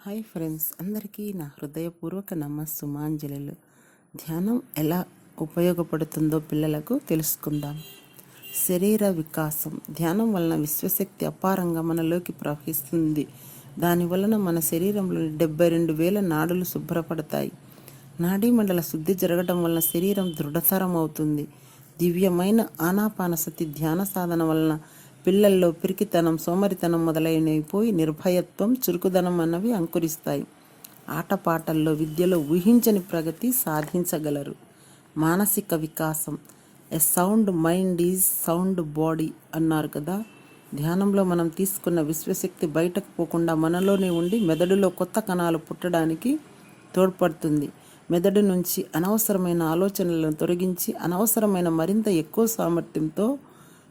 Hi friends, అందరికీ నా హృదయపూర్వక నమస్సుమాంజలిలు. ధ్యానం ఎలా ఉపయోగపడుతుందో పిల్లలకు తెలుసుకుందాం. శరీర వికాసం. ధ్యానం వలన విశ్వశక్తి అపారంగా మనలోకి ప్రవహిస్తుంది. దాని వలన మన శరీరంలోని 72,000 నాడులు శుభ్రపడతాయి. నాడీమండల శుద్ధి జరగడం వలన శరీరం దృఢతరం అవుతుంది. దివ్యమైన ఆనాపానసతి ధ్యాన సాధన వలన పిల్లల్లో పిరికితనం, సోమరితనం మొదలైనవి పోయి నిర్భయత్వం, చురుకుదనం అన్నవి అంకురిస్తాయి. ఆటపాటల్లో, విద్యలో ఊహించని ప్రగతి సాధించగలరు. మానసిక వికాసం. ఎ sound mind is sound body అన్నారు కదా. ధ్యానంలో మనం తీసుకున్న విశ్వశక్తి బయటకు పోకుండా మనలోనే ఉండి మెదడులో కొత్త కణాలు పుట్టడానికి తోడ్పడుతుంది. మెదడు నుంచి అనవసరమైన ఆలోచనలను తొలగించి అనవసరమైన మరింత ఎక్కువ సామర్థ్యంతో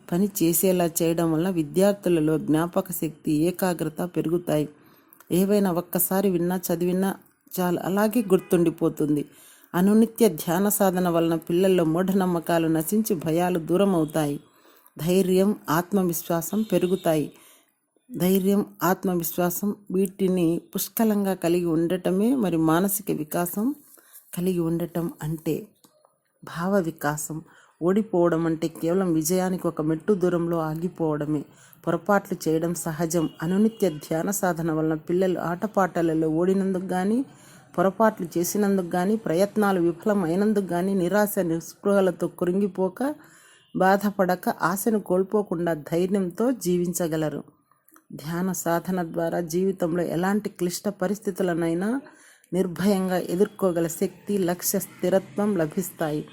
పని చేసేలా చేయడం వల్ల విద్యార్థులలో జ్ఞాపక శక్తి, ఏకాగ్రత పెరుగుతాయి. ఏవైనా ఒక్కసారి విన్నా, చదివినా చాలు, అలాగే గుర్తుండిపోతుంది. అనునిత్య ధ్యాన సాధన వలన పిల్లల్లో మూఢనమ్మకాలు నశించి భయాలు దూరం అవుతాయి. ధైర్యం, ఆత్మవిశ్వాసం పెరుగుతాయి. ధైర్యం, ఆత్మవిశ్వాసం వీటిని పుష్కలంగా కలిగి ఉండటమే మరి మానసిక వికాసం కలిగి ఉండటం అంటే. భావ వికాసం. ఓడిపోవడం అంటే కేవలం విజయానికి ఒక మెట్టు దూరంలో ఆగిపోవడమే. పొరపాట్లు చేయడం సహజం. అనునిత్య ధ్యాన సాధన వలన పిల్లలు ఆటపాటలలో ఓడినందుకు కానీ, పొరపాట్లు చేసినందుకు కానీ, ప్రయత్నాలు విఫలం అయినందుకు కానీ నిరాశ నిస్పృహలతో కృంగిపోక, బాధపడక, ఆశను కోల్పోకుండా ధైర్యంతో జీవించగలరు. ధ్యాన సాధన ద్వారా జీవితంలో ఎలాంటి క్లిష్ట పరిస్థితులనైనా నిర్భయంగా ఎదుర్కోగల శక్తి, లక్ష్య స్థిరత్వం లభిస్తాయి.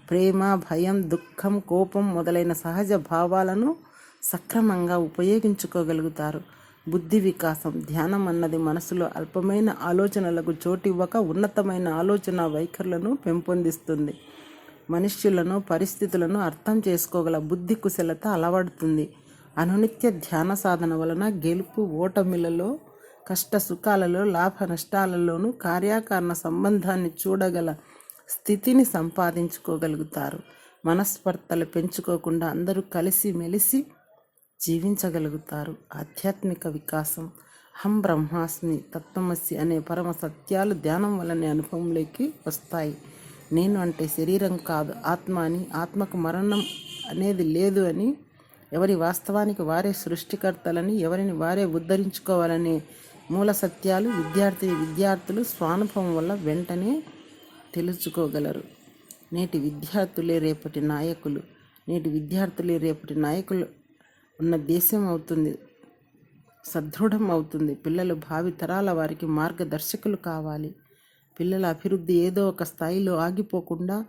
ప్రేమ, భయం, దుఃఖం, కోపం మొదలైన సహజ భావాలను సక్రమంగా ఉపయోగించుకోగలుగుతారు. బుద్ధి వికాసం. ధ్యానం అన్నది మనసులో అల్పమైన ఆలోచనలకు చోటివ్వక ఉన్నతమైన ఆలోచన వైఖరులను పెంపొందిస్తుంది. మనుష్యులను, పరిస్థితులను అర్థం చేసుకోగల బుద్ధి కుశలత అలవడుతుంది. అనునిత్య ధ్యాన సాధన వలన గెలుపు ఓటమిలలో, కష్ట సుఖాలలో, లాభ నష్టాలలోనూ కార్యకారణ సంబంధాన్ని చూడగల స్థితిని సంపాదించుకోగలుగుతారు. మనస్పర్ధలు పెంచుకోకుండా అందరూ కలిసి మెలిసి జీవించగలుగుతారు. ఆధ్యాత్మిక వికాసం. అహం బ్రహ్మాస్మి, తత్వమసి అనే పరమ సత్యాలు ధ్యానం వల్లనే అనుభవంలోకి వస్తాయి. నేను అంటే శరీరం కాదు, ఆత్మ అని, ఆత్మకు మరణం అనేది లేదు అని, ఎవరి వాస్తవానికి వారే సృష్టికర్తలని, ఎవరిని వారే ఉద్ధరించుకోవాలనే మూల సత్యాలు విద్యార్థులు స్వానుభవం వల్ల వెంటనే తెలుసుకోగలరు. నేటి విద్యార్థులే రేపటి నాయకులు. నేటి విద్యార్థులే రేపటి నాయకులు ఉన్న దేశం అవుతుంది, సదృఢం అవుతుంది. పిల్లలు భావి తరాల వారికి మార్గదర్శకులు కావాలి. పిల్లల అభివృద్ధి ఏదో ఒక స్థాయిలో ఆగిపోకుండా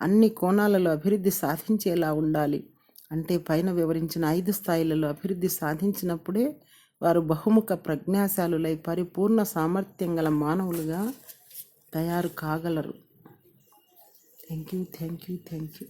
అన్ని కోణాలలో అభివృద్ధి సాధించేలా ఉండాలి. అంటే పైన వివరించిన 5 స్థాయిలలో అభివృద్ధి సాధించినప్పుడే వారు బహుముఖ ప్రజ్ఞాశాలులై పరిపూర్ణ సామర్థ్యం గల మానవులుగా తయారు కాగలరు. Thank you.